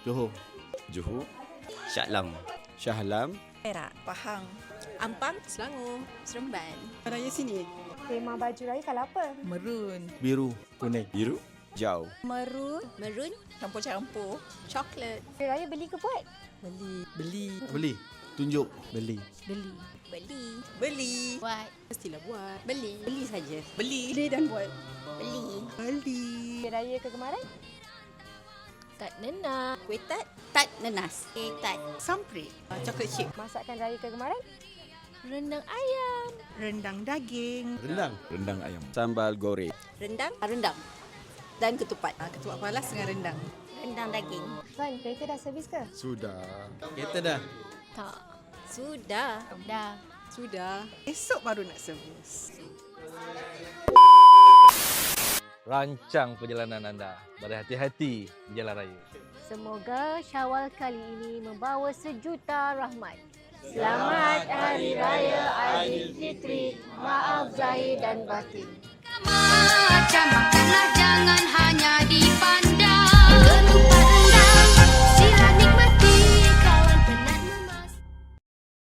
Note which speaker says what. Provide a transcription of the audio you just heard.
Speaker 1: Johor.
Speaker 2: Johor.
Speaker 3: Shah Alam.
Speaker 2: Shah Alam.
Speaker 4: Perak, Pahang, Ampang, Selangor, Seremban.
Speaker 5: Raya sini.
Speaker 6: Tema baju raya kalau apa?
Speaker 4: Merun,
Speaker 1: Biru.
Speaker 2: Kuning. Biru. Jau.
Speaker 4: Merun, campur-campur, coklat.
Speaker 6: Raya beli ke buat?
Speaker 1: Beli. Tunjuk.
Speaker 2: Beli.
Speaker 4: Beli,
Speaker 5: Buat. Mestilah buat.
Speaker 4: beli,
Speaker 5: Beli saja.
Speaker 4: beli,
Speaker 5: Beli dan buat.
Speaker 4: beli.
Speaker 6: Raya kegemaran?
Speaker 5: Tat nenak.
Speaker 4: Kuih tat,
Speaker 5: Tat nenas.
Speaker 4: tat, samprit, coklat chip,
Speaker 6: Masakan raya kegemaran?
Speaker 5: Rendang ayam.
Speaker 4: rendang daging,
Speaker 1: Rendang.
Speaker 2: Rendang ayam. Sambal goreng.
Speaker 4: rendang,
Speaker 5: Rendang. Dan ketupat.
Speaker 4: ketupat palas dengan rendang.
Speaker 5: Rendang daging.
Speaker 6: Wan, kereta dah servis ke?
Speaker 2: Sudah.
Speaker 1: Kereta dah.
Speaker 5: Tak.
Speaker 4: Sudah,
Speaker 5: Dah.
Speaker 4: sudah. Esok baru nak servis.
Speaker 7: Rancang perjalanan anda. Berhati-hati di jalan raya.
Speaker 6: Semoga Syawal kali ini membawa sejuta rahmat. Selamat Hari Raya Aidilfitri. Maaf zahir dan batin.